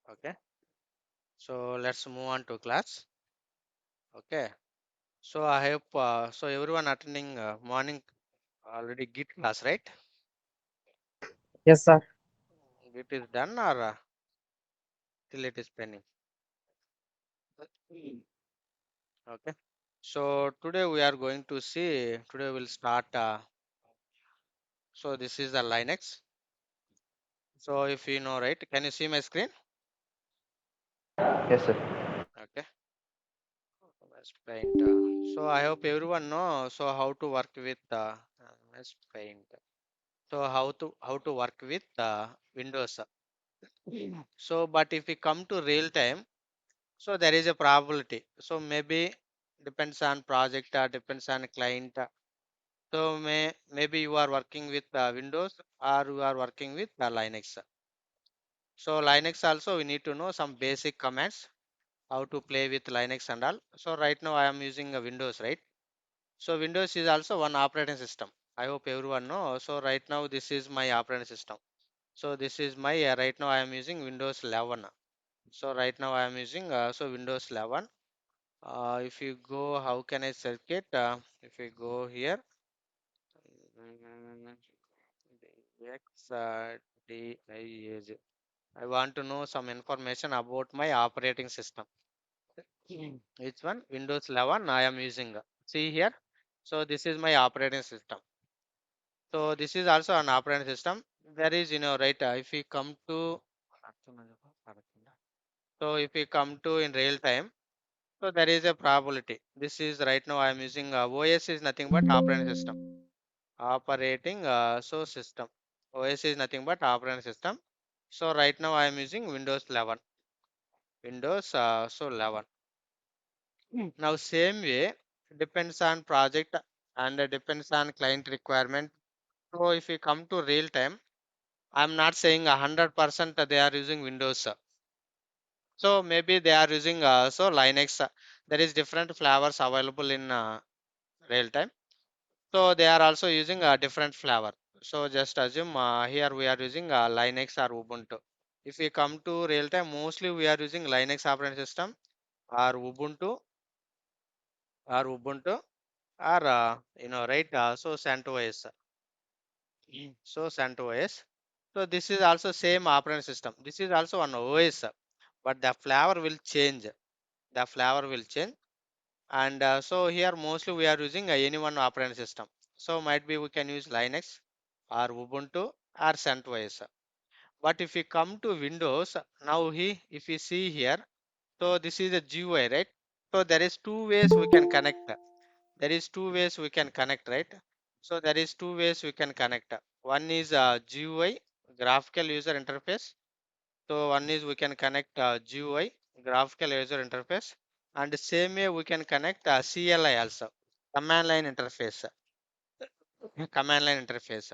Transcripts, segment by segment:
Okay, so let's move on to class. Okay, so I hope so everyone attending morning already Git class, right? Yes, sir. Git is done or still it is pending? Okay, so today we are going to see, today we'll start, so this is the Linux. So if you know, right, can you see my screen? Yes, sir. Okay, MS Paint. So I hope everyone know, so how to work with MS Paint. So how to work with Windows. So, but if we come to real time, so there is a probability. So maybe depends on project, depends on client. So maybe you are working with Windows or you are working with Linux. So Linux also we need to know some basic commands how to play with Linux and all. So right now I am using a Windows, right? So Windows is also one operating system. I hope everyone know. So right now this is my operating system. So this is my right now I am using Windows 11. So right now I am using so Windows 11. If you go, how can I search it? If you go here, mm, X DIAG. I want to know some information about my operating system. Which one? Windows 11 I am using. See here. So this is my operating system. So this is also an operating system. There is, right, if we come to, so if we come to in real time, so there is a probability. This is right now I am using OS is nothing but operating system. Operating so system. OS is nothing but operating system. So right now I am using Windows 11. Windows so 11. Now same way depends on project and depends on client requirement. So if we come to real time, I'm not saying 100% they are using Windows. So maybe they are using so Linux. There is different flavors available in real time. So they are also using a different flavor. So just assume here we are using Linux or Ubuntu. If we come to real time, mostly we are using Linux operating system or Ubuntu or right. So CentOS. So CentOS. So this is also same operating system. This is also an OS, but the flavor will change. The flavor will change. And so here mostly we are using any one operating system. So might be we can use Linux or Ubuntu or CentOS. But if we come to Windows, now if we see here, so this is a GUI, right? So there is two ways we can connect. There is two ways we can connect, right? So there is two ways we can connect. One is GUI, graphical user interface. So one is we can connect GUI, graphical user interface, and the same way we can connect CLI also, command line interface, command line interface.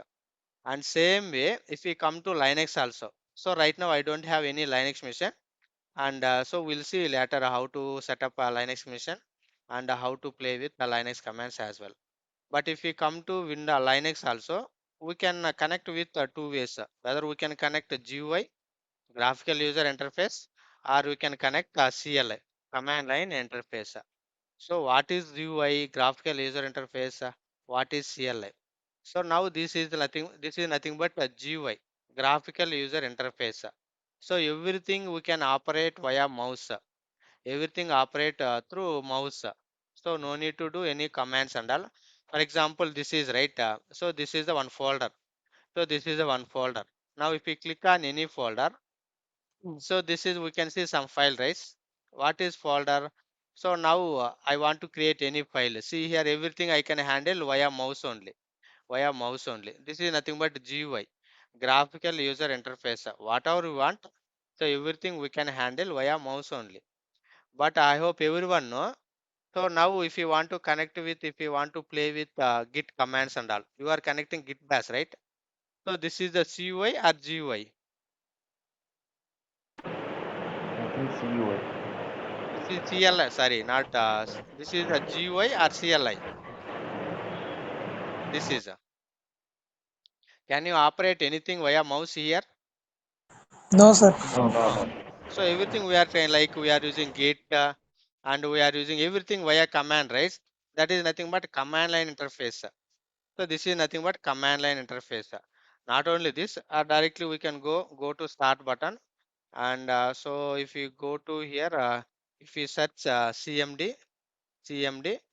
And same way, if we come to Linux also. So right now I don't have any Linux machine, and so we'll see later how to set up a Linux machine and how to play with the Linux commands as well. But if we come to Windows Linux also, we can connect with two ways. Whether we can connect GUI, graphical user interface, or we can connect CLI, command line interface. So what is GUI, graphical user interface? What is CLI? So now this is nothing but a GUI, graphical user interface. So everything we can operate via mouse. Everything operate through mouse. So no need to do any commands and all. For example, this is right. So this is the one folder. So this is the one folder. Now if we click on any folder, so this is we can see some file, right? What is folder? So now I want to create any file. See here everything I can handle via mouse only. Via mouse only. This is nothing but GUI, graphical user interface. Whatever we want, so everything we can handle via mouse only. But I hope everyone know. So now if you want to connect with, if you want to play with Git commands and all, you are connecting Git bash, right? So this is the CUI or GUI. I think CUI. This is CLI, sorry, not this is a GUI or CLI. This is can you operate anything via mouse here? No, sir. No, No. no. So everything we are trying, like we are using Git and we are using everything via command, right? That is nothing but command line interface. So this is nothing but command line interface. Not only this, directly we can go to start button, and so if you go to here, if you search cmd,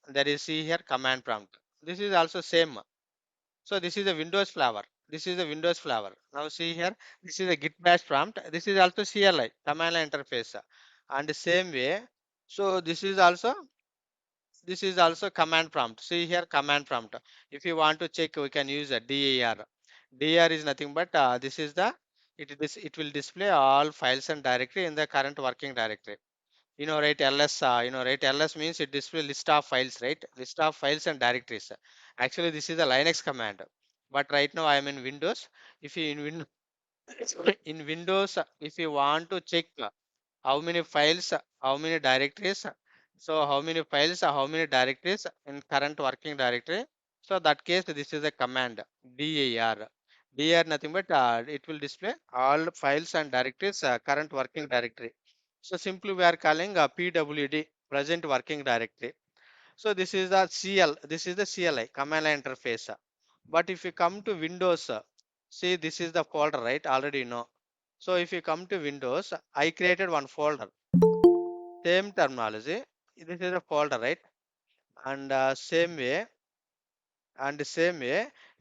there is see here command prompt. This is also same. So this is a Windows flavor. This is a Windows flavor. Now see here, this is a Git bash prompt. This is also CLI, command line interface. And the same way, so this is also command prompt. See here, command prompt. If you want to check, we can use a DAR. DAR is nothing but it will display all files and directory in the current working directory. Right, ls, right, ls means it display list of files, right, list of files and directories. Actually this is a Linux command, but right now I am in Windows. If you in Windows, if you want to check how many files, how many directories, so how many files, how many directories in current working directory, so that case this is a command DAR nothing but it will display all files and directories current working directory. So simply we are calling PWD, present working directory. So this is the this is the CLI, command line interface. But if you come to Windows, see this is the folder, right? Already you know. So if you come to Windows, I created one folder, same terminology. This is a folder, right? And same way,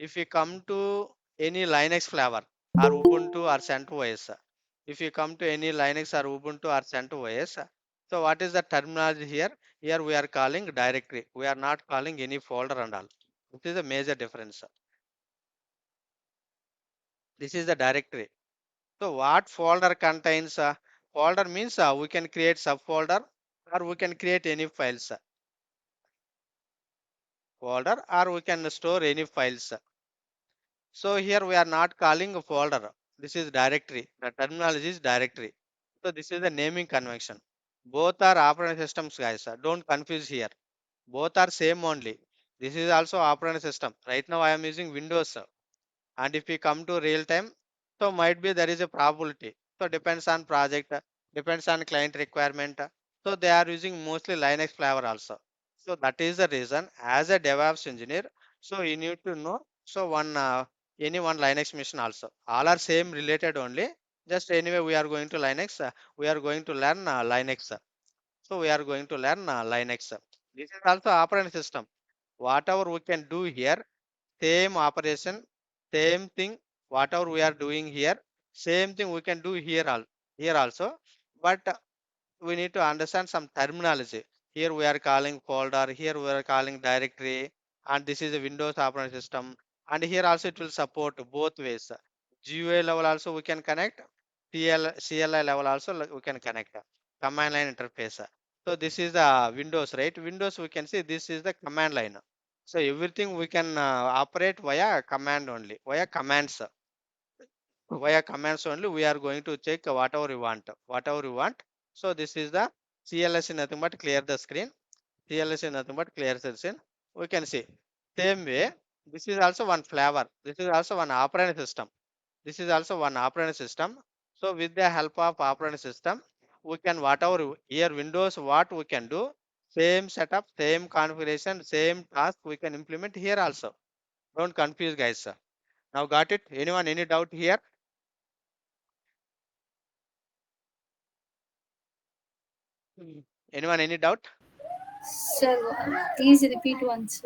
if you come to any Linux flavor or Ubuntu or CentOS, if you come to any Linux or Ubuntu or CentOS, so what is the terminology here? Here we are calling directory. We are not calling any folder and all. This is a major difference. This is the directory. So what folder contains? Folder means we can create subfolder or we can create any files. Folder or we can store any files. So here we are not calling a folder. This is directory. The terminology is directory. So this is the naming convention. Both are operating systems, guys. Don't confuse here. Both are same only. This is also operating system. Right now I am using Windows. And if we come to real time, so might be there is a probability. So depends on project, depends on client requirement. So they are using mostly Linux flavor also. So that is the reason as a DevOps engineer, so you need to know, so any one Linux machine also, all are same related only. Just anyway we are going to Linux, we are going to learn Linux. So we are going to learn Linux. This is also operating system. Whatever we can do here, same operation, same thing, whatever we are doing here, same thing we can do here also. But we need to understand some terminology. Here we are calling folder, here we are calling directory, and this is a Windows operating system. And here also it will support both ways. GUI level also we can connect, CLI level also we can connect, command line interface. So this is the Windows, right? Windows we can see this is the command line. So everything we can operate via command only, via commands. Via commands only we are going to check whatever you want. So this is the CLS is nothing but clear the screen. CLS is nothing but clear the screen. We can see same way. This is also one flavor. This is also one operating system. This is also one operating system. So with the help of operating system, we can whatever here Windows what we can do, same setup, same configuration, same task we can implement here also. Don't confuse, guys. Now got it? Anyone any doubt here? Anyone any doubt? Sir, please repeat once.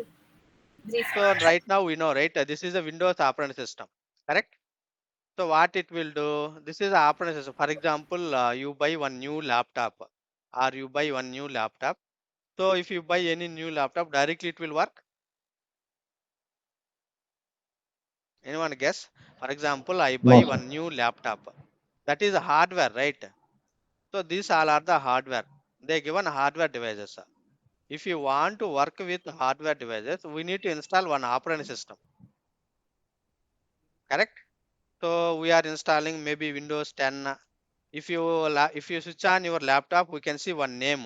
Brief. So right now we know, right? This is a Windows operating system, correct? So what it will do? This is a operating system. For example, you buy one new laptop, or you buy one new laptop. So if you buy any new laptop, directly it will work. Anyone guess? For example, I No, buy sir. one new laptop. That is a hardware, right? So these all are the hardware. They given hardware devices. If you want to work with hardware devices, we need to install one operating system, correct? So we are installing maybe Windows 10. If you switch on your laptop, we can see one name,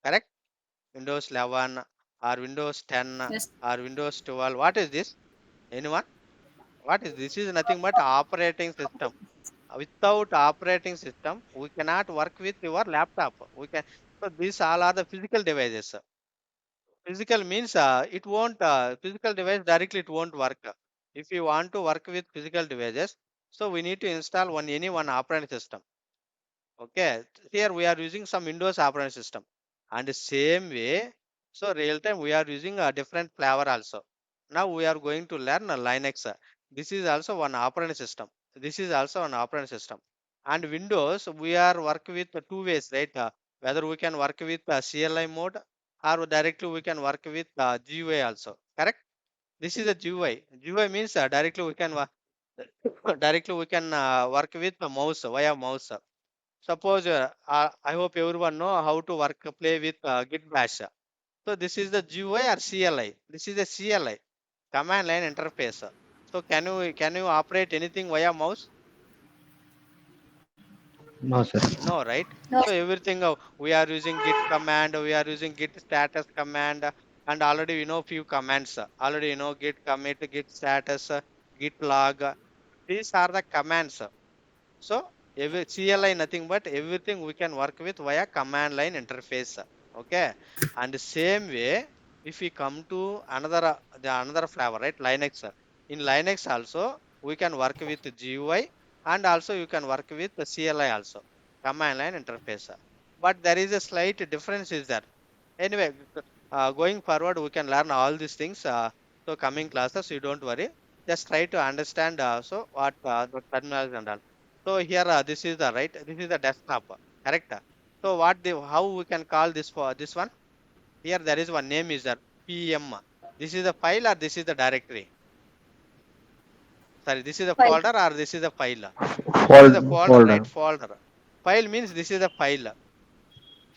correct? Windows 11 or Windows 10 Yes. or Windows 12. What is this? Anyone? What is this? Is nothing but operating system. Without operating system, we cannot work with your laptop. So these all are the physical devices. Physical means it won't, physical device directly it won't work. If you want to work with physical devices, so we need to install any one operating system. Okay, here we are using some Windows operating system, and the same way, so real time we are using a different flavor also. Now we are going to learn Linux. This is also one operating system. This is also an operating system. And Windows, we are work with two ways, right? Whether we can work with CLI mode, or directly we can work with GUI also. Correct? This is a GUI. GUI means directly we can directly we can work with the mouse via mouse. Suppose I hope everyone know how to play with Git Bash. So this is the GUI or CLI. This is the CLI, command line interface. So can you operate anything via mouse? No, sir. No, right? No. So everything we are using Git command, we are using Git status command, and already we know few commands. Already you know Git commit, Git status, Git log. These are the commands. So every CLI nothing but everything we can work with via command line interface. Okay, and the same way, if we come to another flavor, right? Linux. In Linux also we can work with GUI, and also you can work with the CLI also, command line interface. But there is a slight difference is there. Anyway, going forward we can learn all these things. So coming classes, you don't worry. Just try to understand so what the terminals and all. So here this is the right. This is the desktop, correct? So how we can call this for this one? Here there is one name is there, PM. This is the file or this is the directory? Sorry, this is a File. folder or this is a file? This is a folder, Folder. right? Folder. File means this is a file.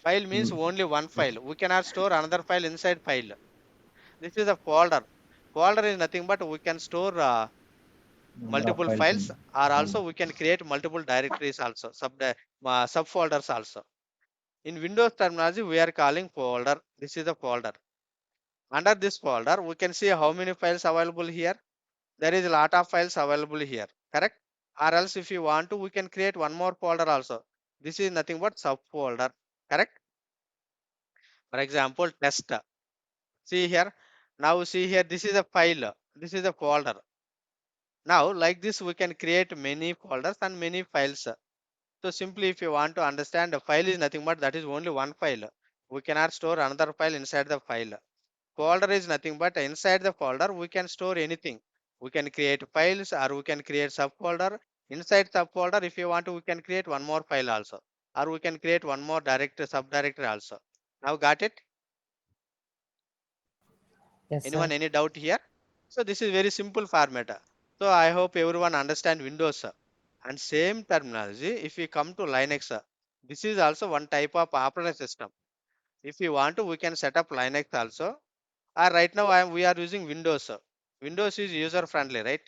File means Mm. only one file. We cannot store another file inside file. This is a folder. Folder is nothing but we can store Number of multiple files files, in or one. also we can create multiple directories also, subfolders also. In Windows terminology, we are calling folder. This is a folder. Under this folder, we can see how many files available here. There is a lot of files available here, correct? Or else if you want to, we can create one more folder also. This is nothing but subfolder, correct? For example, test. See here. Now see here, this is a file. This is a folder. Now like this, we can create many folders and many files. So simply if you want to understand, a file is nothing but that is only one file. We cannot store another file inside the file. Folder is nothing but inside the folder we can store anything. We can create files or we can create subfolder. Inside subfolder, if you want to, we can create one more file also, or we can create one more subdirectory also. Now got it? Yes, Anyone sir. any doubt here? So this is very simple format. So I hope everyone understand Windows. And same terminology, if we come to Linux, this is also one type of operating system. If you want to, we can set up Linux also. Right now we are using Windows. Windows is user friendly, right?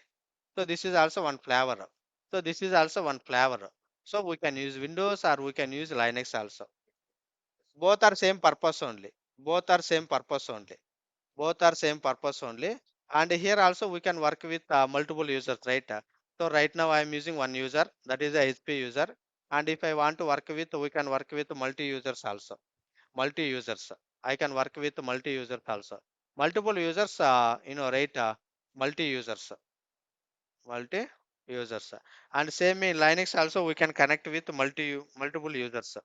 So this is also one flavor. So this is also one flavor. So we can use Windows or we can use Linux also. Both are same purpose only. Both are same purpose only. Both are same purpose only. And here also we can work with multiple users, right? So right now I am using one user, that is a HP user. And if I want to work with, we can work with multi users also. Multi users. I can work with multi users also. Multiple users, right? Multi users. Multi users. And same in Linux also we can connect with multiple users.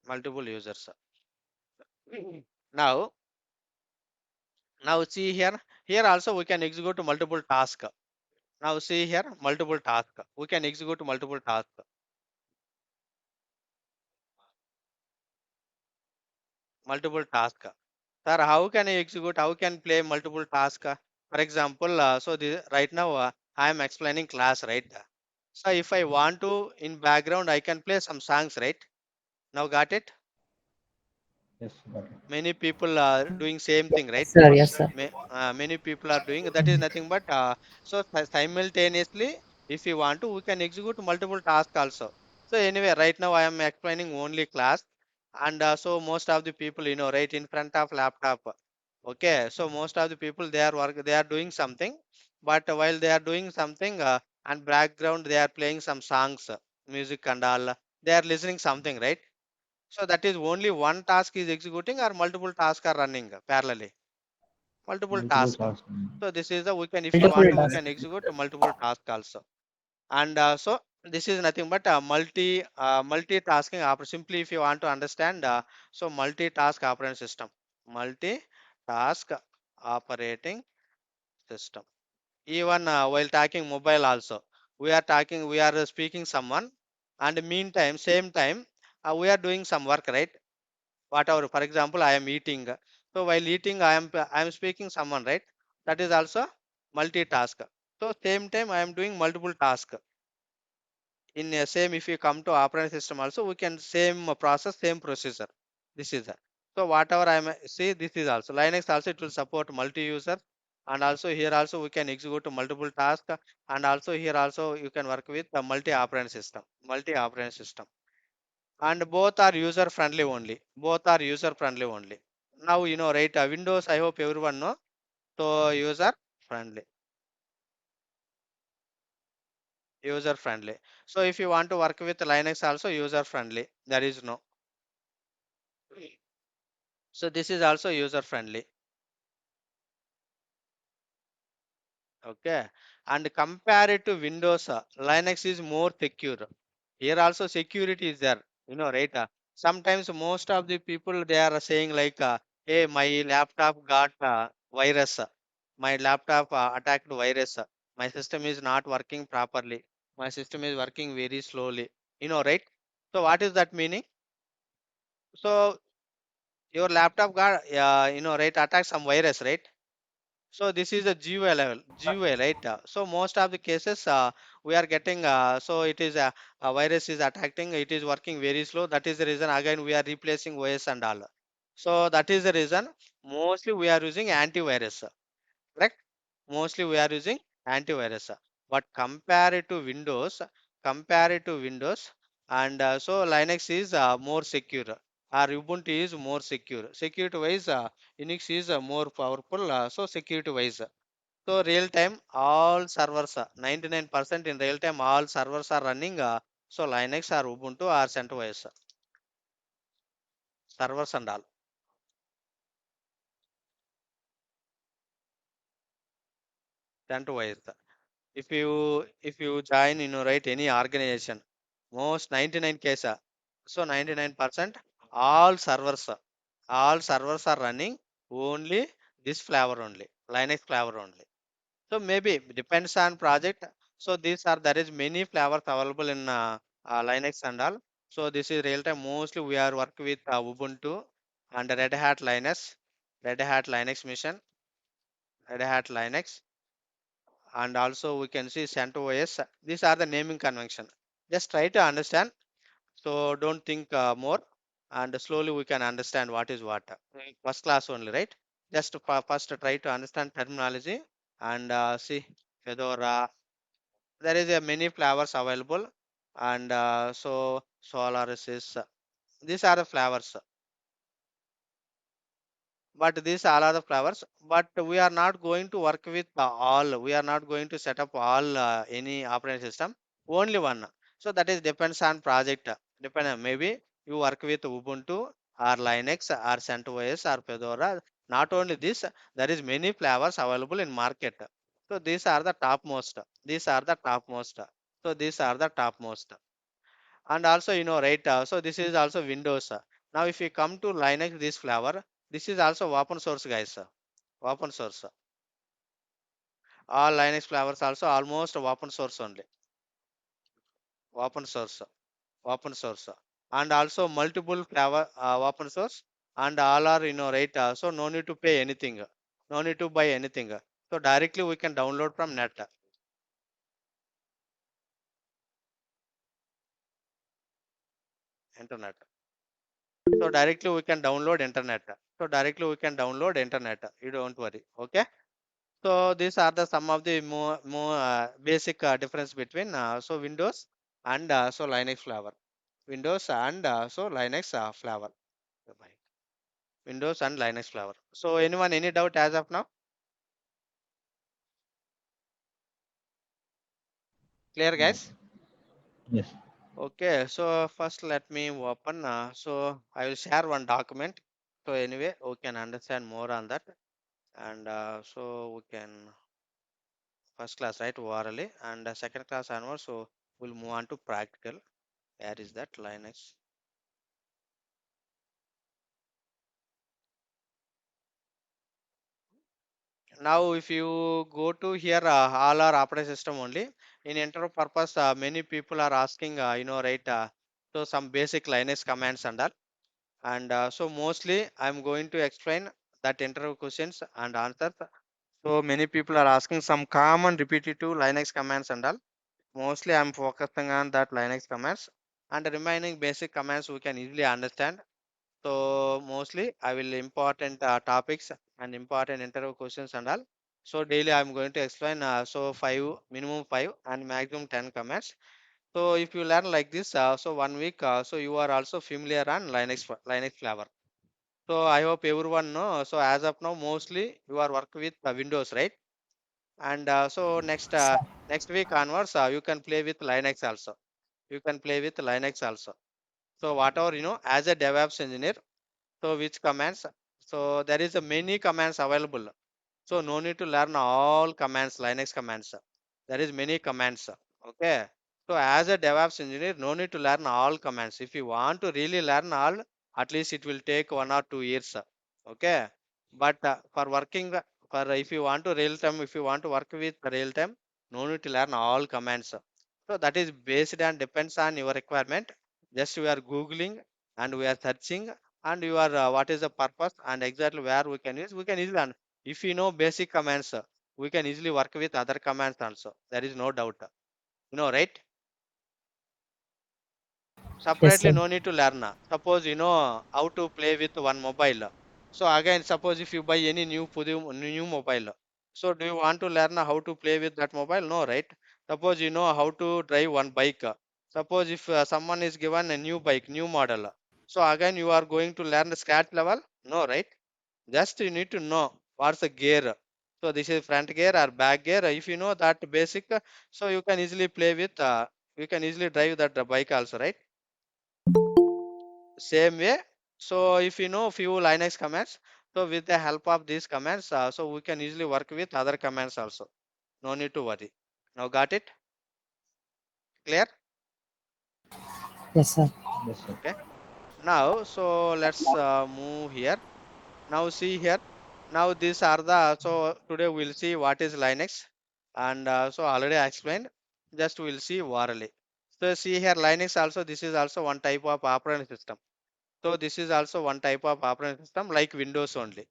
Multiple users. Now, now see here. Here also we can execute multiple tasks. Now see here, multiple tasks. We can execute multiple tasks. Multiple tasks. Sir, how can I execute? How can play multiple tasks? For example, right now I am explaining class, right? So if I want to in background, I can play some songs, right? Now got it? Yes, got it. Many people are doing same thing, Yes, right? sir. Yes, sir. Many people are doing that is nothing but simultaneously, if you want to, we can execute multiple tasks also. So anyway, right now I am explaining only class, and so most of the people, right, in front of laptop, Okay, so most of the people they are doing something, but while they are doing something and background they are playing some songs, music and all, they are listening something, right? So that is only one task is executing or multiple tasks are running parallelly. Multiple Multiple task. tasks. So this is the we can if you Multiple want to we tasks. can execute multiple task also. And so this is nothing but a multitasking simply if you want to understand so multitask operating system, multitask operating system. Even while talking mobile also, we are speaking someone, and meantime same time we are doing some work, right? Whatever, for example, I am eating, so while eating I am speaking someone, right? That is also multitask. So same time I am doing multiple tasks in a same. If you come to operating system also, we can same process, same procedure. This is that. So whatever I am see, this is also Linux also, it will support multi-user, and also here also we can execute multiple tasks, and also here also you can work with the multi operating system, and both are user friendly only, both are user friendly only. Now you know, right? Windows, I hope everyone know. So user friendly, user friendly. So if you want to work with Linux also user friendly, there is no. So this is also user friendly. Okay. And compare it to Windows, Linux is more secure. Here also security is there. You know, right? Sometimes most of the people they are saying like, hey, my laptop got virus. My laptop attacked virus. My system is not working properly. My system is working very slowly. You know, right? So what is that meaning? So your laptop got, right, attacked some virus, right? So this is a GUI level, GUI, right? So most of the cases we are getting, so it is a virus is attacking, it is working very slow. That is the reason again we are replacing OS and all. So that is the reason mostly we are using antivirus, correct? Mostly we are using antivirus. But compare it to Windows, and so Linux is more secure. Or Ubuntu is more secure. Security wise, Unix is more powerful. So security wise. So real time, all servers, 99% in real time, all servers are running. So Linux or Ubuntu or CentOS servers and all. CentOS. If you join, right, any organization, most 99 case, so 99% all servers, are running only this flavor only, Linux flavor only. So maybe depends on project. So these are there is many flavors available in Linux and all. So this is real time. Mostly we are work with Ubuntu and Red Hat Linux Mission, Red Hat Linux, and also we can see CentOS. These are the naming convention. Just try to understand. So don't think more, and slowly we can understand what is what. First class only, right? Just first try to understand terminology and see Fedora. There is a many flavors available, and so Solaris is. These are the flavors, but these all are the flowers, but we are not going to work with all, we are not going to set up all any operating system, only one. So that is depends on project, maybe you work with Ubuntu or Linux or CentOS or Fedora. Not only this, there is many flavors available in market. So these are the topmost, these are the topmost, so these are the topmost. And also, right, so this is also Windows. Now if we come to Linux, this flavor, this is also open source, guys. Open source, all Linux flavors also almost open source only, open source, open source, and also multiple flavor open source, and all are, right, so no need to pay anything, no need to buy anything. So directly we can download from net, internet. So directly we can download internet, so directly we can download internet, you don't worry. Okay. So these are the some of the more basic difference between so Windows and so Linux flavor. Windows and so Linux flavor. Bye. Windows and Linux flavor. So anyone, any doubt as of now? Clear, guys? Yes. Okay, so first let me open. So I will share one document. So anyway, we can understand more on that, and so we can first class, right, orally, and second class onwards. So we'll move on to practical. Where is that Linux? Now, if you go to here, all our operating system only in interview purpose, many people are asking, right? So some basic Linux commands and all. And so mostly I'm going to explain that interview questions and answers. So many people are asking some common repetitive Linux commands and all. Mostly I'm focusing on that Linux commands, and the remaining basic commands we can easily understand. So mostly I will important topics and important interview questions and all. So daily I'm going to explain so five, minimum 5 and maximum 10 commands. So if you learn like this, so 1 week, so you are also familiar on Linux flavor. So I hope everyone know. So as of now, mostly you are work with Windows, right? And so next week onwards, you can play with Linux also. You can play with Linux also. So whatever as a DevOps engineer, so which commands? So there is a many commands available. So no need to learn all commands, Linux commands. There is many commands. Okay. So as a DevOps engineer, no need to learn all commands. If you want to really learn all, at least it will take 1 or 2 years. Okay. But for working, for if you want to real time, if you want to work with real time, no need to learn all commands. So that is based and depends on your requirement. Just we are Googling and we are searching and you are what is the purpose and exactly where we can easily if you know basic commands, we can easily work with other commands also. There is no doubt. Right? Yes, Separately, sir. no need to learn. Suppose you know how to play with one mobile. So again, suppose if you buy any new mobile. So do you want to learn how to play with that mobile? No, right? Suppose you know how to drive one bike. Suppose if someone is given a new bike, new model. So again, you are going to learn the scratch level? No, right? Just you need to know what's the gear. So this is front gear or back gear. If you know that basic, so you can easily play with, you can easily drive that bike also, right? Same way. So if you know few Linux commands, so with the help of these commands, so we can easily work with other commands also. No need to worry. Now got it? Clear? Yes, sir. Yes, sir. Okay. Now, so let's move here. Now see here. Now these are the, so today we'll see what is Linux, and so already I explained. Just we'll see orally. So see here Linux also, this is also one type of operating system. So this is also one type of operating system like Windows only.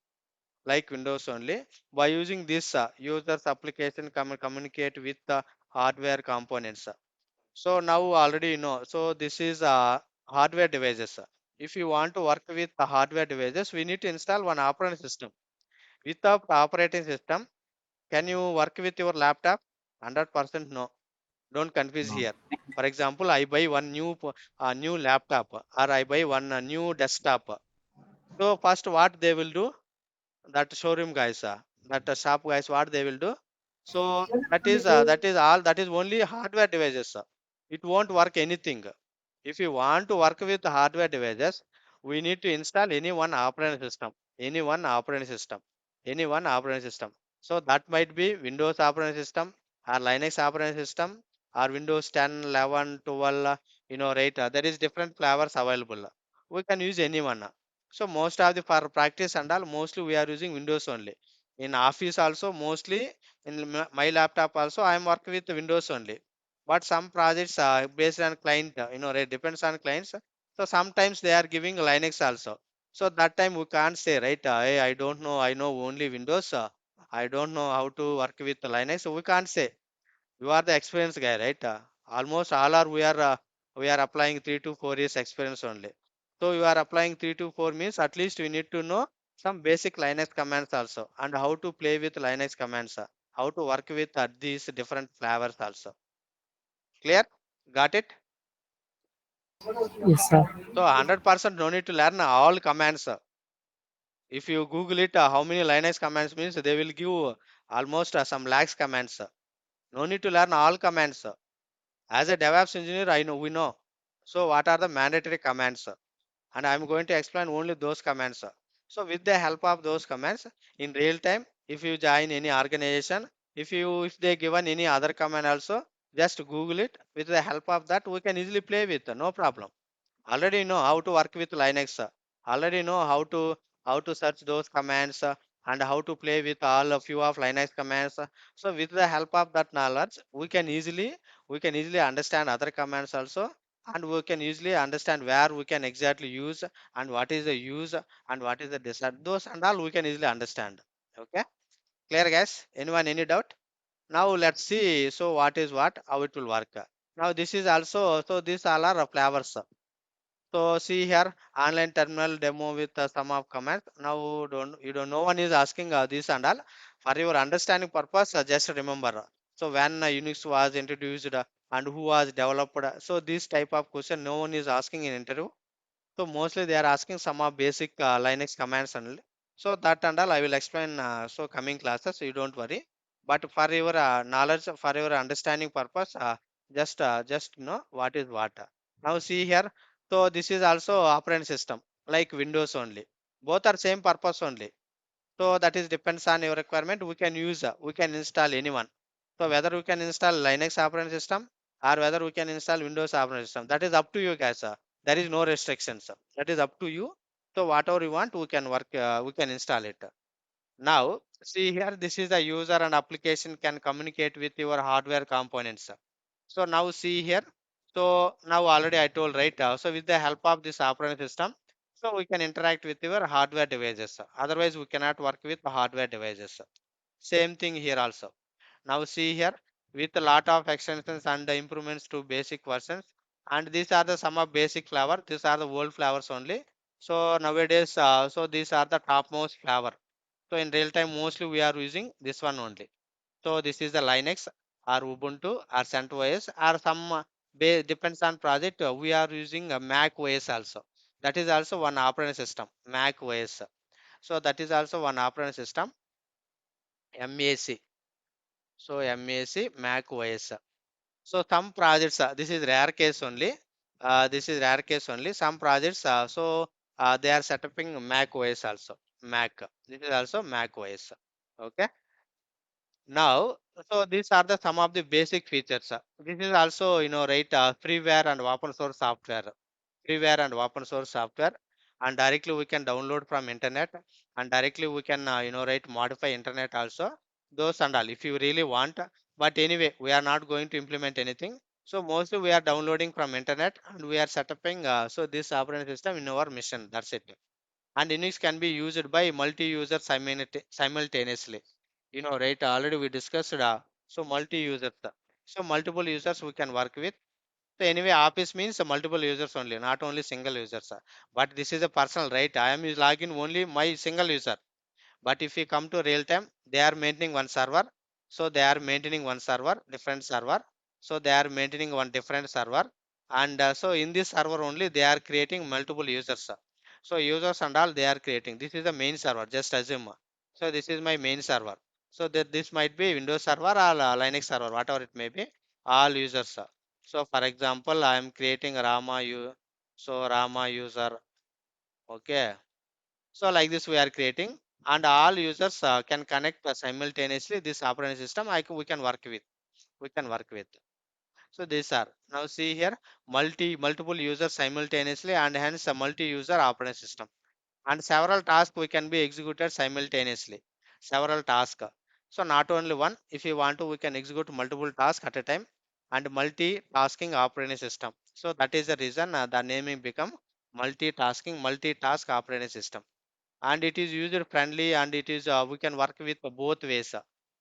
Like Windows only. By using this, users application communicate with the hardware components. So now already you know. So this is hardware devices. If you want to work with the hardware devices, we need to install one operating system. Without operating system, can you work with your laptop? 100% no. Don't confuse No. here. For example, I buy one new laptop or I buy one new desktop. So first, what they will do? That showroom guys, that shop guys, what they will do? So that is all. That is only hardware devices. It won't work anything. If you want to work with hardware devices, we need to install any one operating system, any one operating system, any one operating system. So that might be Windows operating system or Linux operating system or Windows 10, 11, 12, right? There is different flavors available. We can use any one. So most of the for practice and all, mostly we are using Windows only. In office also, mostly in my laptop also, I am working with Windows only. But some projects are based on client, it depends on clients. So sometimes they are giving Linux also. So that time we can't say, right? Hey, I don't know. I know only Windows. I don't know how to work with Linux. So we can't say. You are the experienced guy, right? Almost all are we are applying 3 to 4 years experience only. So you are applying 3 to 4 means at least you need to know some basic Linux commands also and how to play with Linux commands, how to work with these different flavors also. Clear? Got it? Yes, sir. So 100% no need to learn all commands. If you Google it, how many Linux commands means they will give almost some lakhs commands. No need to learn all commands. As a DevOps engineer, we know. So what are the mandatory commands? And I'm going to explain only those commands. So with the help of those commands in real time, if you join any organization, if they given any other command also, just Google it. With the help of that, we can easily play with, no problem. Already know how to work with Linux. Already know how to search those commands, and how to play with all a few of Linux commands. So with the help of that knowledge, we can easily understand other commands also, and we can easily understand where we can exactly use, and what is the use, and what is the disadvantage. Those and all we can easily understand. Okay, clear guys? Anyone any doubt? Now let's see. So what is what? How it will work? Now this is also, so these all are flavors. So see here, online terminal demo with some of commands. Now no one is asking this and all. For your understanding purpose, just remember. So when Unix was introduced, and who was developed. So this type of question no one is asking in interview. So mostly they are asking some of basic Linux commands only. So that and all I will explain. So coming classes, so you don't worry. But for your knowledge, for your understanding purpose, just know what is what. Now see here. So this is also operating system like Windows only. Both are same purpose only. So that is depends on your requirement. We can use, we can install anyone. So whether we can install Linux operating system, or whether we can install Windows operating system, that is up to you guys. There is no restrictions. That is up to you. So whatever you want, we can work. We can install it. Now see here. This is the user and application can communicate with your hardware components. So now see here. So now already I told right. So with the help of this operating system, so we can interact with your hardware devices. Otherwise, we cannot work with the hardware devices. Same thing here also. Now see here, with a lot of extensions and the improvements to basic versions. And these are the some of basic flavor. These are the old flavors only. So nowadays, so these are the topmost flavor. So in real time, mostly we are using this one only. So this is the Linux or Ubuntu or CentOS or some depends on project. We are using a Mac OS also. That is also one operating system, Mac OS. So that is also one operating system, MAC. So MAC Mac OS. So some projects, this is rare case only. This is rare case only. Some projects, they are setting Mac OS also. Mac. This is also Mac OS. Okay. Now, so these are the some of the basic features. This is also, right, freeware and open source software. Freeware and open source software, and directly we can download from internet, and directly we can, right, modify internet also. Those and all, if you really want. But anyway, we are not going to implement anything. So mostly we are downloading from internet, and we are setting so this operating system in our mission. That's it. And Unix can be used by multi-user simultaneously. Right? Already we discussed. So multi-user. So multiple users we can work with. So anyway, Office means multiple users only, not only single users. But this is a personal, right? I am logging only my single user. But if we come to real time, they are maintaining one server. So they are maintaining one server, different server. So they are maintaining one different server. And so in this server only, they are creating multiple users. So users and all they are creating. This is the main server, just assume. So this is my main server. So that this might be Windows server or Linux server, whatever it may be, all users. So for example, I am creating Rama user. Okay. So like this we are creating, and all users can connect simultaneously this operating system. We can work with. We can work with. So these are now see here multiple users simultaneously, and hence a multi-user operating system. And several tasks we can be executed simultaneously. Several tasks. So not only one. If you want to, we can execute multiple tasks at a time, and multitasking operating system. So that is the reason the naming become multitask operating system, and it is user friendly, and it is we can work with both ways.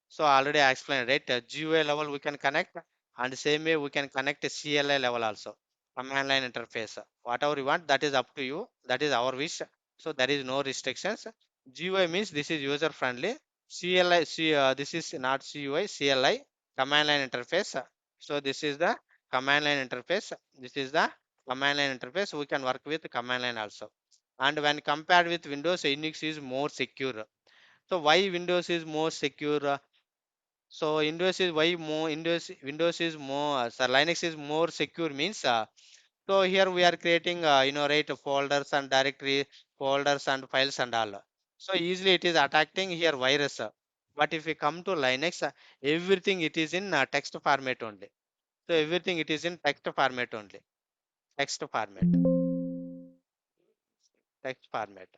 So already I explained, right? GUI level we can connect, and same way we can connect a CLI level also, command line interface. Whatever you want, that is up to you, that is our wish. So there is no restrictions. GUI means this is user friendly. This is not CUI, command line interface. So this is the command line interface. This is the command line interface. We can work with command line also. and when compared with Windows, Unix is more secure. So why Windows is more secure? So Windows is why more Windows is more so Linux is more secure means so here we are creating right, folders and directory, folders and files and all. So easily it is attacking here virus. But if we come to Linux, everything it is in text format only. So everything it is in text format only. Text format. Text format.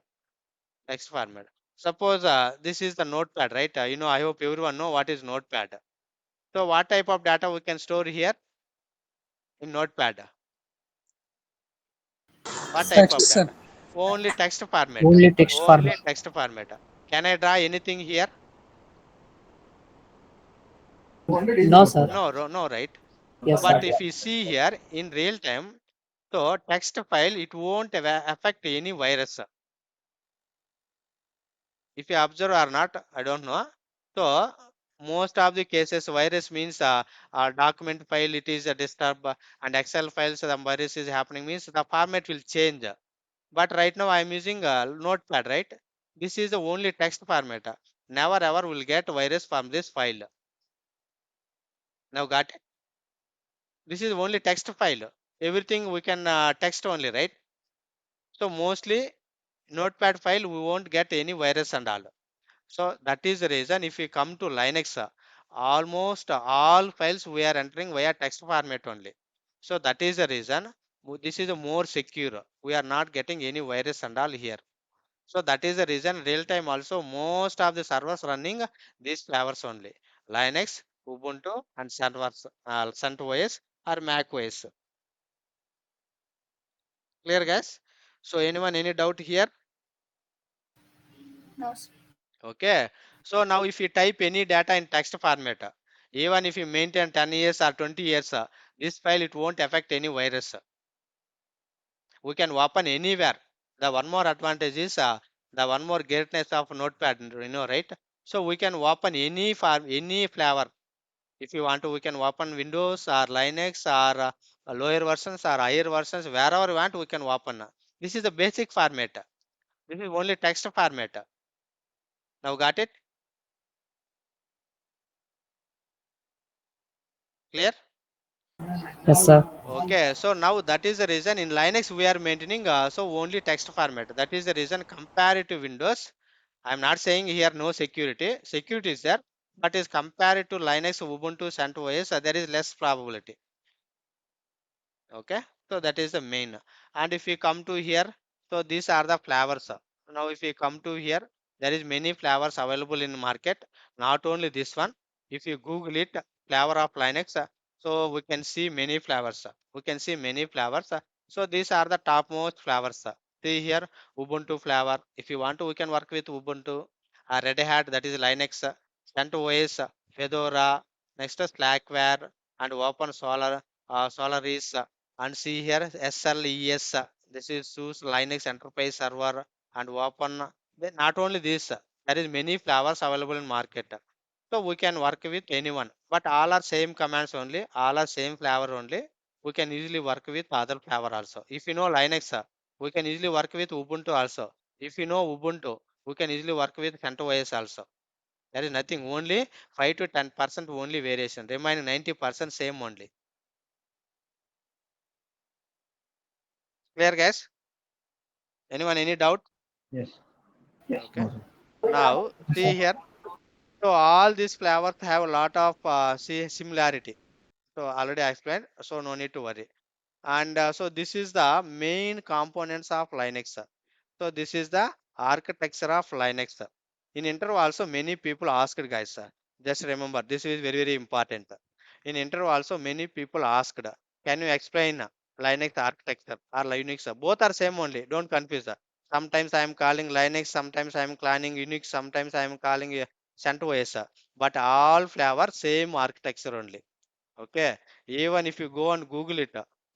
Text format. Suppose this is the notepad, right? I hope everyone know what is notepad. So what type of data we can store here in notepad? What type Text, of sir. data? Only text format. Only text Only format. text format. Can I draw anything here? No, sir. No, no, right? Yes, But sir. if you see here in real time, so text file, it won't affect any virus. If you observe or not, I don't know. So most of the cases, virus means a document file, it is a desktop and Excel files, the virus is happening means the format will change. But right now I am using Notepad, right? This is the only text format. Never ever will get virus from this file. Now got it? This is only text file. Everything we can text only, right? So mostly Notepad file we won't get any virus and all. So that is the reason if we come to Linux, almost all files we are entering via text format only. So that is the reason this is a more secure. We are not getting any virus and all here. So that is the reason real time also most of the servers running these flavors only. Linux, Ubuntu and servers, CentOS or macOS. Clear guys? So anyone any doubt here? No, sir. Okay. So now if you type any data in text format, even if you maintain 10 years or 20 years, this file it won't affect any virus. We can open anywhere. The one more advantage is the one more greatness of Notepad, right? So we can open any farm, any flavor. If you want to, we can open Windows or Linux or lower versions or higher versions, wherever we want, we can open. This is the basic format. This is only text format. Now got it? Clear? Yes, sir. Okay, so now that is the reason in Linux we are maintaining so only text format. That is the reason compared to Windows. I am not saying here no security. Security is there, but is compared to Linux, Ubuntu, CentOS, there is less probability. Okay, so that is the main. And if we come to here, so these are the flavors. Now if we come to here, there is many flavors available in market, not only this one. If you Google it, flavor of Linux, so we can see many flavors. We can see many flavors. So these are the topmost flavors. See here, Ubuntu flavor. If you want to, we can work with Ubuntu. Red Hat, that is Linux. CentOS, Fedora, next is Slackware and Open Solar. Solaris and see here SLES. This is SUSE Linux Enterprise Server and Open. Not only this, there is many flavors available in market. So we can work with anyone, but all are same commands only. All are same flavor only. We can easily work with other flavor also. If you know Linux, we can easily work with Ubuntu also. If you know Ubuntu, we can easily work with CentOS also. There is nothing. Only 5 to 10% only variation. Remaining 90% same only. Clear, guys? Anyone any doubt? Yes. Okay. No, sir. Now see here. So all these flavors have a lot of similarity. So already I explained. So no need to worry. And so this is the main components of Linux. So this is the architecture of Linux. In interview also many people asked guys. Just remember this is very very important. In interview also many people asked, can you explain Linux architecture or Linux? Both are same only. Don't confuse. Sometimes I am calling Linux, sometimes I am calling Unix, sometimes I am calling CentOS. But all flavor same architecture only. Okay. Even if you go and Google it,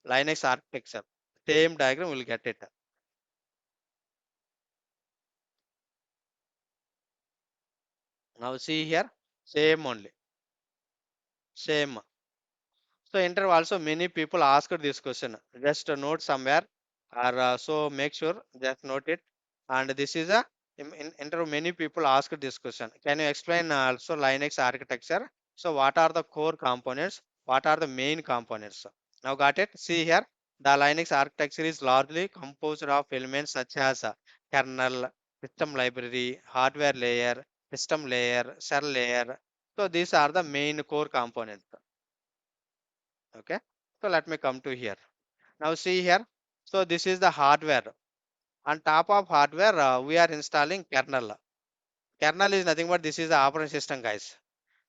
Linux architecture, same diagram will get it. Now see here, same only, same. So interview also many people asked this question. Just note somewhere. or so make sure just note it. And this is a many people ask this question. Can you explain also Linux architecture? So what are the core components? What are the main components? Now got it? See here, the Linux architecture is largely composed of elements such as kernel, system library, hardware layer, system layer, cell layer. So these are the main core components. Okay. So let me come to here. Now see here. So this is the hardware. On top of hardware, we are installing kernel. Kernel is nothing but this is the operating system, guys.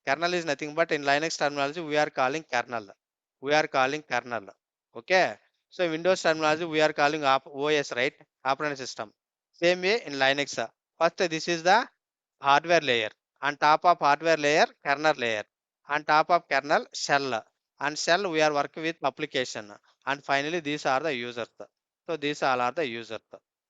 Kernel is nothing but in Linux terminology we are calling kernel. We are calling kernel. Okay. So Windows terminology we are calling OS, right? Operating system. Same way in Linux. First this is the hardware layer. On top of hardware layer, kernel layer. On top of kernel, shell. And shell we are working with application. And finally these are the users. So these all are the users.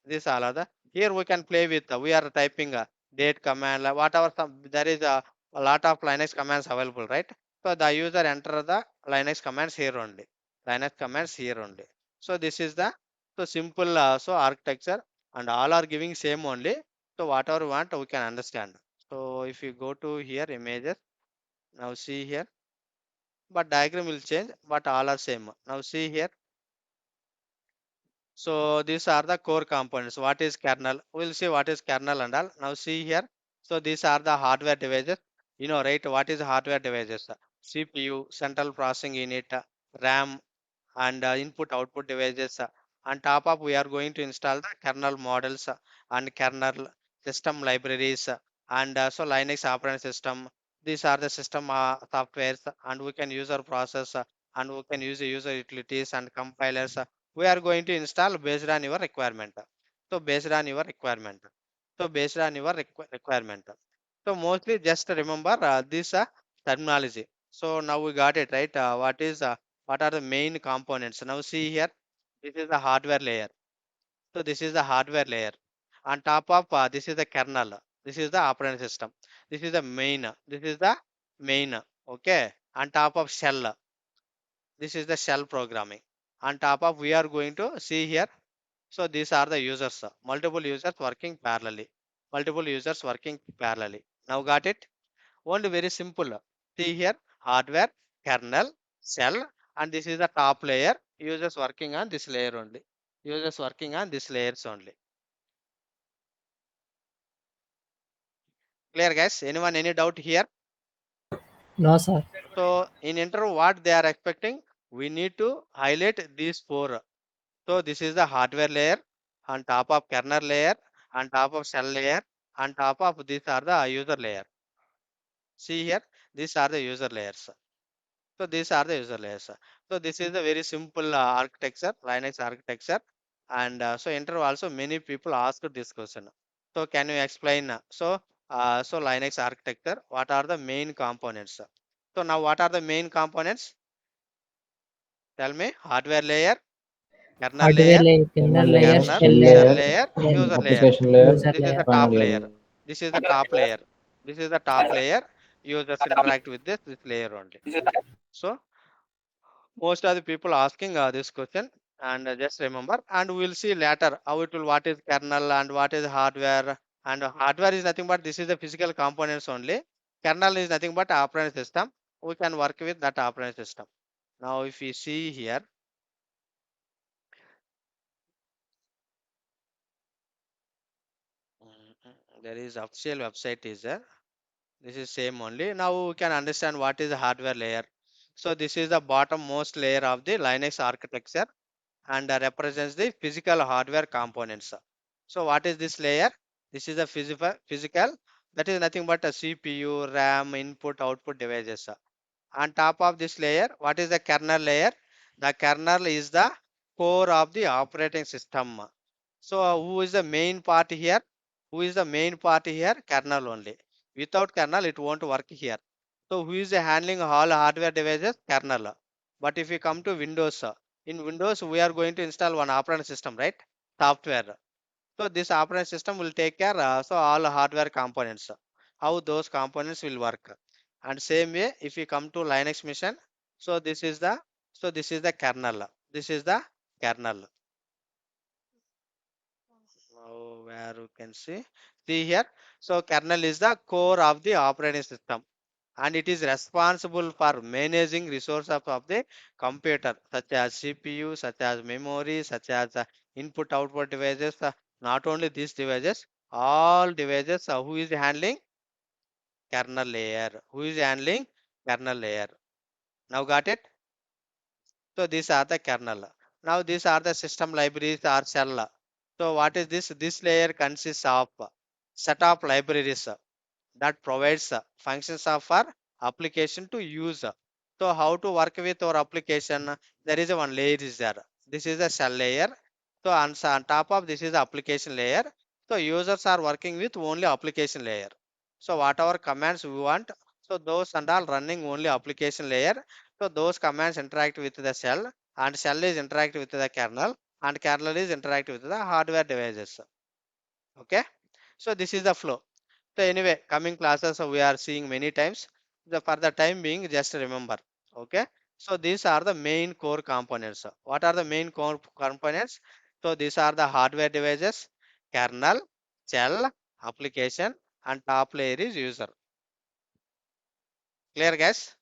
These all are the here we can play with. We are typing date command, whatever there is a lot of Linux commands available, right? So the user enter the Linux commands here only. Linux commands here only. So this is the so simple so architecture and all are giving same only. So whatever we want we can understand. So if you go to here images, now see here, but diagram will change, but all are same. Now see here. So these are the core components. What is kernel? We'll see what is kernel and all. Now see here. So these are the hardware devices. You know, right? What is hardware devices? CPU, central processing unit, RAM, and input output devices. On top of we are going to install the kernel models and kernel system libraries and so Linux operating system. These are the system softwares and we can use our process and we can use the user utilities and compilers. We are going to install based on your requirement. So based on your requirement. So based on your requirement. So mostly just remember this terminology. So now we got it right. What are the main components? Now see here, this is the hardware layer. So this is the hardware layer. On top of this is the kernel. This is the operating system. This is the main. This is the main. Okay. On top of shell. This is the shell programming. On top of we are going to see here. So these are the users. Multiple users working parallelly. Multiple users working parallelly. Now got it? Only very simple. See here, hardware, kernel, shell, and this is the top layer. Users working on this layer only. Users working on this layers only. Clear, guys? Anyone any doubt here? No, sir. So in interview, what they are expecting, we need to highlight these four. So this is the hardware layer, on top of kernel layer, on top of shell layer, on top of these are the user layer. See here, these are the user layers. So these are the user layers. So this is a very simple architecture, Linux architecture. And so interview also many people ask this question. So can you explain? So Linux architecture, what are the main components? So now what are the main components? Tell me, hardware layer, kernel Hardware layer, layer, kernel Kernel layer, layer, kernel, shell shell shell layer, layer, layer, then user layer. application layer, user This is layer. the top final layer. layer. This is the top layer. This is the top layer. Users interact with this layer only. So most of the people asking this question and just remember and we will see later how it will what is kernel and what is hardware and hardware is nothing but this is the physical components only. Kernel is nothing but operating system. We can work with that operating system. Now if we see here, there is official website is there. This is same only. Now we can understand what is the hardware layer. So this is the bottom most layer of the Linux architecture and represents the physical hardware components. So what is this layer? This is a physical that is nothing but a CPU, RAM, input, output devices. On top of this layer, what is the kernel layer? The kernel is the core of the operating system. So who is the main part here? Who is the main part here? Kernel only. Without kernel, it won't work here. So who is handling all hardware devices? Kernel. But if we come to Windows, in Windows we are going to install one operating system, right? Software. So this operating system will take care so all hardware components, how those components will work. And same way, if we come to Linux machine, so this is the kernel. This is the kernel. Now where you can see here. So kernel is the core of the operating system, and it is responsible for managing resources of the computer, such as CPU, such as memory, such as input output devices. Not only these devices, all devices. Who is handling? Kernel layer. Who is handling? Kernel layer. Now got it? So these are the kernel. Now these are the system libraries or shell. So what is this? This layer consists of set of libraries that provides functions of our application to use. So how to work with our application? There is a one layer is there. This is a shell layer. So on top of this is the application layer. So users are working with only application layer. So whatever commands we want, so those and all running only application layer. So those commands interact with the shell, and shell is interact with the kernel, and kernel is interact with the hardware devices. Okay. So this is the flow. So anyway, coming classes we are seeing many times. For the time being, just remember. Okay. So these are the main core components. What are the main core components? So these are the hardware devices, kernel, shell, application, and top layer is user. Clear, guys?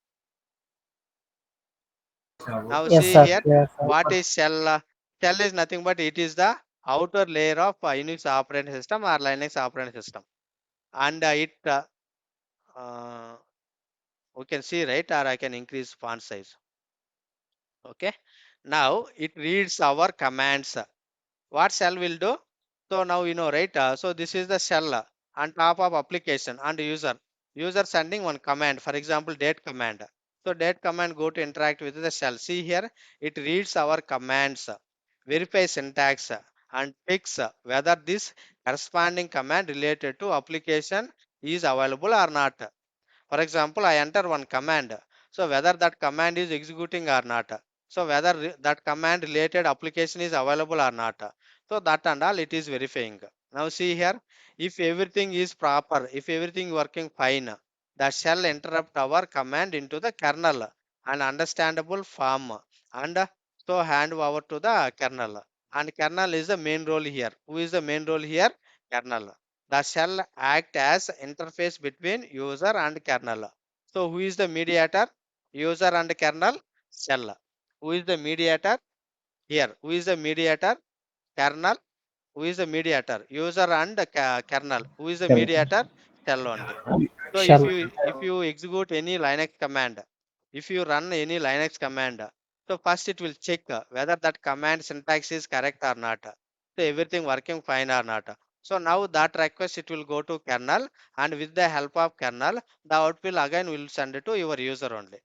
Now Yes, see sir. here, Yes, what sir. is shell? Shell is nothing but it is the outer layer of Unix operating system or Linux operating system, and uh, we can see, right, or I can increase font size. Okay. Now it reads our commands. What shell will do? So now you know, right? So this is the shell on top of application and user sending one command, for example date command. So date command go to interact with the shell. See here, it reads our commands, verify syntax, and checks whether this corresponding command related to application is available or not. For example, I enter one command. So whether that command is executing or not. So whether that command related application is available or not. So that and all it is verifying. Now see here, if everything is proper, if everything working fine, the shell interrupt our command into the kernel and understandable form, and so hand over to the kernel. And kernel is the main role here. Who is the main role here? Kernel. The shell act as interface between user and kernel. So who is the mediator? User and kernel? Shell. Who is the mediator? Here. Who is the mediator? Kernel. Who is the mediator? User and kernel. Who is the mediator? Shell only. So if Shall. you execute any Linux command, if you run any Linux command, so first it will check whether that command syntax is correct or not. So everything working fine or not. So now that request it will go to kernel, and with the help of kernel, the output again will send it to your user only.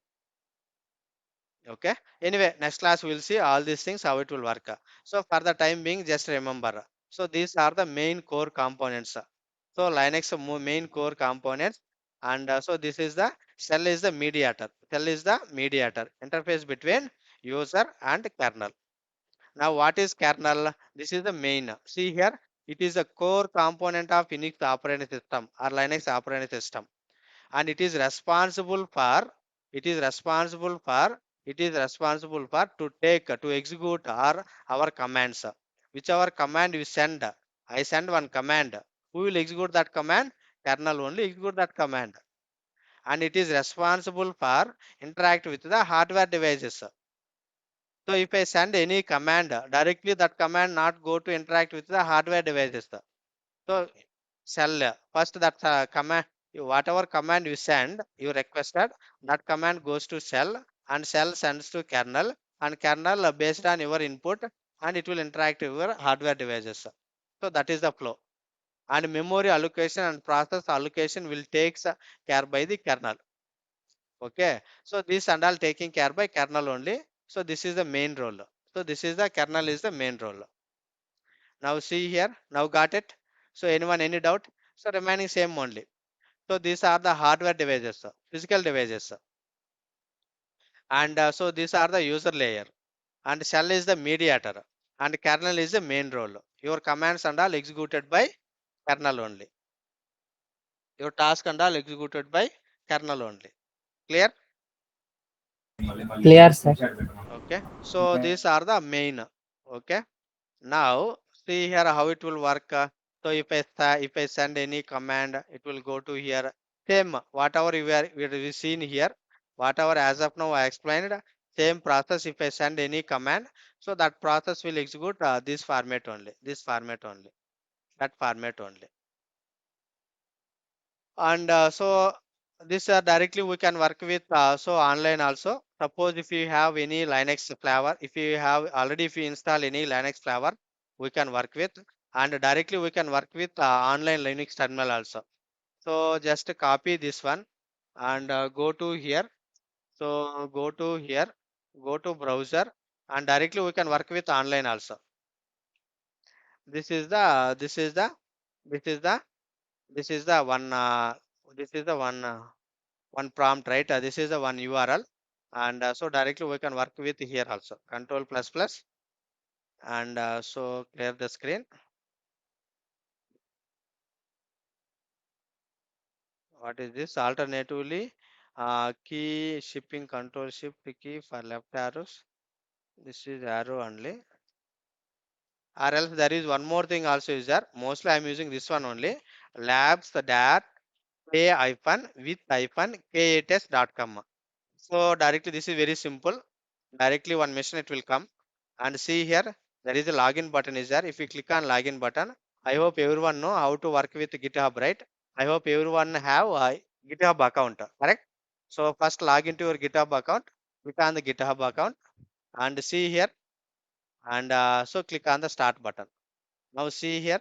Okay. Anyway, next class we'll see all these things how it will work. So for the time being, just remember. So these are the main core components. So Linux main core components, and so this is the shell is the mediator. Shell is the mediator interface between user and kernel. Now what is kernel? This is the main. See here, it is a core component of Unix operating system or Linux operating system, and it is responsible for to take to execute or our commands. Whichever command we send, I send one command. Who will execute that command? Kernel only execute that command, and it is responsible for interact with the hardware devices. So if I send any command directly, that command not go to interact with the hardware devices. So shell first that command, whatever command you send, you requested, that command goes to shell, and shell sends to kernel, and kernel based on your input, and it will interact with your hardware devices. So that is the flow, and memory allocation and process allocation will take care by the kernel. Okay. So this and all taking care by kernel only. So this is the main role. So this is the kernel is the main role. Now see here, now got it. So anyone any doubt? So remaining same only. So these are the hardware devices, physical devices, and so these are the user layer, and shell is the mediator, and kernel is the main role. Your commands and all executed by kernel only. Your task and all executed by kernel only. Clear? Clear, sir. Okay. So these are the main. Okay. Now see here how it will work. So if I send any command, it will go to here. Same whatever we seen here, whatever as of now I explained, same process. If I send any command, so that process will execute this format only, that format only. And so this directly we can work with so online also. Suppose if you have any Linux flavor, if you install any Linux flavor, we can work with, and directly we can work with online Linux terminal also. So just copy this one and go to here. So go to browser, and directly we can work with online also. This is the this is the this is the this is the one this is the one prompt, right? This is the one URL, and so directly we can work with here also. Control plus plus, and so clear the screen. What is this? Alternatively, key shipping control shift key for left arrows. This is arrow only. Or else there is one more thing also is there. Mostly I'm using this one only. Labs dot a hyphen with hyphen k8s.com. So directly this is very simple. Directly one machine it will come, and see here there is a login button is there. If you click on login button, I hope everyone know how to work with GitHub, right? I hope everyone have a GitHub account, correct? So first log into your GitHub account, click on the GitHub account, and see here, and so click on the start button. Now see here,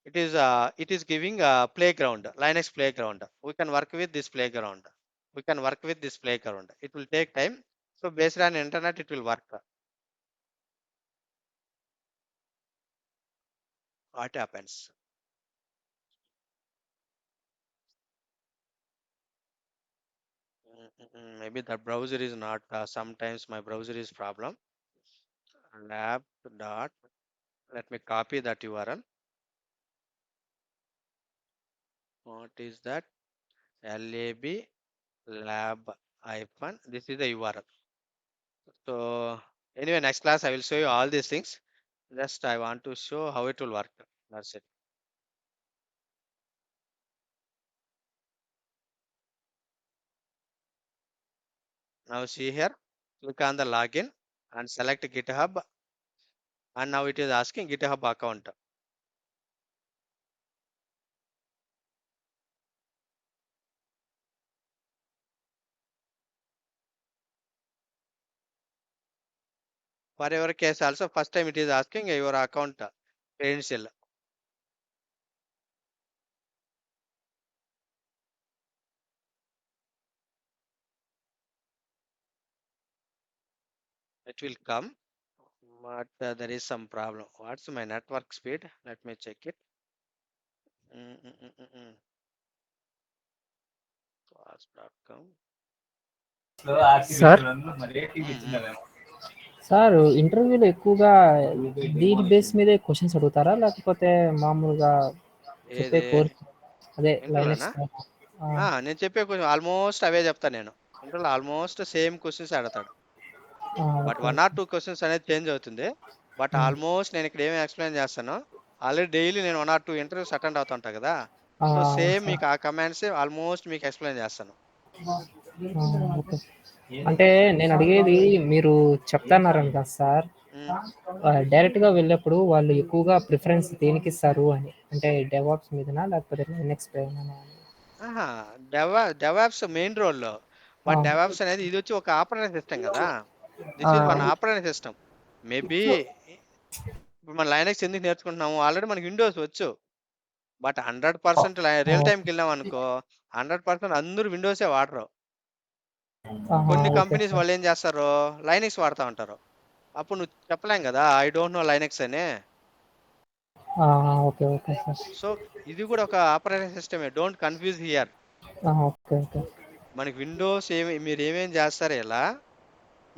it is giving a playground, Linux playground. We can work with this playground. It will take time. So based on internet, it will work. What happens? Maybe the browser is not. Sometimes my browser is problem. Lab dot. Let me copy that URL. What is that? lab hyphen. This is the URL. So anyway, next class I will show you all these things. Just I want to show how it will work. That's it. Now see here, click on the login and select GitHub, and now it is asking GitHub account. For your case also, first time it is asking your account credential. It will come, but there is some problem. What's my network speed? Let me check it. Fast.com. Sir Mm. Sir ఇంటర్వ్యూలో ఎక్కువగా దీని base మీదే questions అడుగుతారా లేకపోతే మామూలుగా చెప్పే ఏది course అదే లైనక్స్ ఇంటర్వ్యూలోనా? నేను చెప్పే క్వశ్చన్ ఆల్మోస్ట్ అవే చెప్తాను నేను. ఇంటర్వ్యూలో ఆల్మోస్ట్ సేమ్ క్వశ్చన్స్ అడతాడు, బట్ ఓకే 1 or 2 క్వశ్చన్స్ అనేది చేంజ్ అవుతుంది. బట్ ఆల్మోస్ట్ నేను ఇక్కడ ఏమి ఎక్స్ప్లెయిన్ చేస్తాను, ఆల్రెడీ డైలీ నేను 1 or 2 ఇంటర్వ్యూస్ అటెండ్ అవుతుంటా కదా. సో సేమ్ సార్ మీకు ఆ కమాండ్స్ ఆల్మోస్ట్ మీకు ఎక్స్ప్లెయిన్ చేస్తాను. ఓకే అంటే నేను అడిగేది మీరు చెప్తున్నారని కదా సార్, డైరెక్ట్గా వెళ్ళినప్పుడు వాళ్ళు ఎక్కువగా ప్రిఫరెన్స్ దేనికి ఇస్తారు అని, అంటే డెవాప్స్ మీదనా లేకపోతే లైనక్స్ పైన? డెవాప్స్ మెయిన్ రోల్లో, బట్ డెవాప్స్ అనేది ఇది వచ్చి ఒక ఆపరేటింగ్ సిస్టమ్ కదా. This is one operating system. Maybe ఇప్పుడు మన లైనక్స్ ఎందుకు నేర్చుకుంటున్నాము, ఆల్రెడీ మనకి విండోస్ వచ్చు. బట్ 100% రియల్ టైంకి వెళ్ళాం అనుకో, 100% అందరూ విండోసే వాడరు. కొన్ని కంపెనీస్ వాళ్ళు ఏం చేస్తారు, లైనక్స్ వాడుతూ ఉంటారు. అప్పుడు నువ్వు చెప్పలేం కదా ఐ డోంట్ నో లైనక్స్ అని. Okay okay sir. సో ఇది కూడా ఒక ఆపరేటింగ్ సిస్టమే, don't confuse here. Okay okay. మనకి విండోస్ మీరు ఏమేం చేస్తారు, ఇలా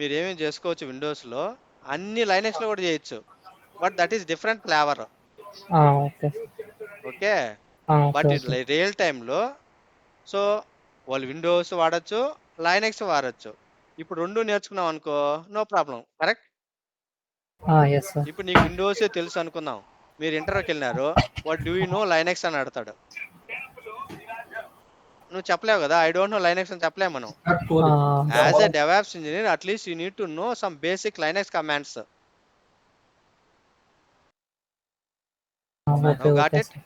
మీరు ఏమేం చేసుకోవచ్చు విండోస్లో, అన్ని లైనక్స్లో కూడా చేయొచ్చు. But that is different flavour. Okay okay, but real టైంలో సో వాళ్ళు విండోస్ వాడచ్చు, లైనక్స్ వాడచ్చు. ఇప్పుడు రెండు నేర్చుకున్నాం అనుకో, no problem, correct. Yes sir. ఇప్పుడు నీకు విండోసే తెలుసు అనుకుందాం, మీరు ఇంటర్వ్యూకి వెళ్ళినారు, what do you know Linux అని అడతాడు. నువ్వు చెప్పలేవు కదా, ఐ డోంట్ నో లైనెక్స్ అని చెప్పలేము మనం. As a DevOps engineer at least you need to know some basic Linux commands. Okay got okay it? Sir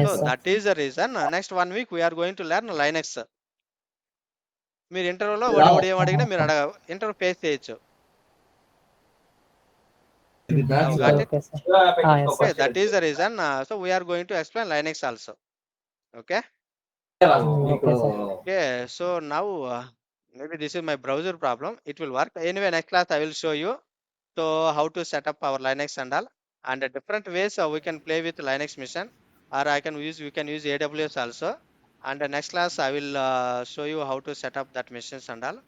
So that is the reason next 1 week we are going to learn Linux. మీరు ఇంటర్వ్యూలో వాడు ఏం అడిగినా మీరు interview face చేయొచ్చు. got it? Okay sir Okay, that is the reason. So we are going to explain Linux also. Okay. Okay sir Okay. So now maybe this is my browser problem. It will work anyway. Next class I will show you so how to set up our Linux and all, and different ways we can play with Linux mission, or we can use AWS also. And next class I will show you how to set up that missions and all,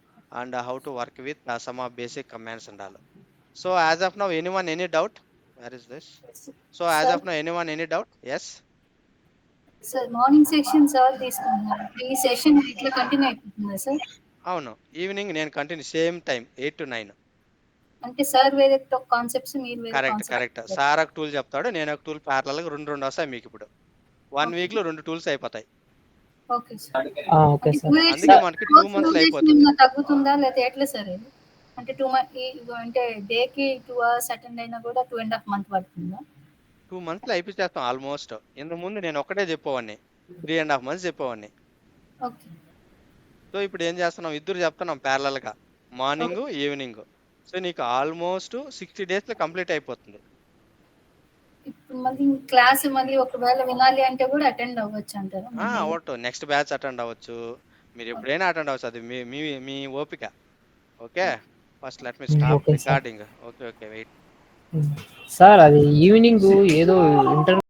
and how to work with some of basic commands and all. So as of now, anyone any doubt? Where is this? So as Sir. of now, anyone any doubt? Yes. Sir morning section sir తీసుకున్నారు, ఈ session ఇట్లా continue అయిపోతుందా sir? అవును, evening నేను continue same time 8 to 9. అంటే sir వేరే concepts, మీరు వేరే కరెక్ట్. కాన్సెప్ట్స్. సార్ ఒక టూల్ చెప్తాడు, నేను ఒక టూల్ ప్యారలల్ గా రెండు వస్తాయి మీకు. ఇప్పుడు 1 week లో 2 టూల్స్ అయిపోతాయి. Okay sir. ఓకే సార్ అందుకే మనకి 2 months లో అయిపోతుంది. తగ్గుతుందా లేదా ఎట్లా సార్ ఇది? అంటే 2 మంత్ అంటే డేకి 2 hours అటెండ్ అయినా కూడా 2.5 months పడుతుందా? 2 months లో అయిపించేస్తాం ఆల్మోస్ట్. ఇంతకు ముందు నేను ఒక్కటే చెప్పేవాడిని, 3.5 months చెప్పేవాడిని. ఓకే. సో ఇప్పుడు ఏం చేస్తున్నాం, ఇద్దరు చెప్తున్నాం ప్యారలల్ గా, మార్నింగ్ ఈవినింగ్. సో నీకు ఆల్మోస్ట్ 60 days లో కంప్లీట్ అయిపోతుంది. ఇప్పుడు మళ్ళీ క్లాస్ మళ్ళీ ఒకవేళ వినాలి అంటే కూడా అటెండ్ అవ్వచ్చు అంటారా? అవ్వచ్చు, నెక్స్ట్ బ్యాచ్ అటెండ్ అవ్వచ్చు, మీరు ఎప్పుడైనా అటెండ్ అవ్వచ్చు, అది మీ ఓపిక. Okay, first let me stop okay sir. Recording. Okay wait. Sir అది ఈవినింగ్ ఏదో ఇంటర్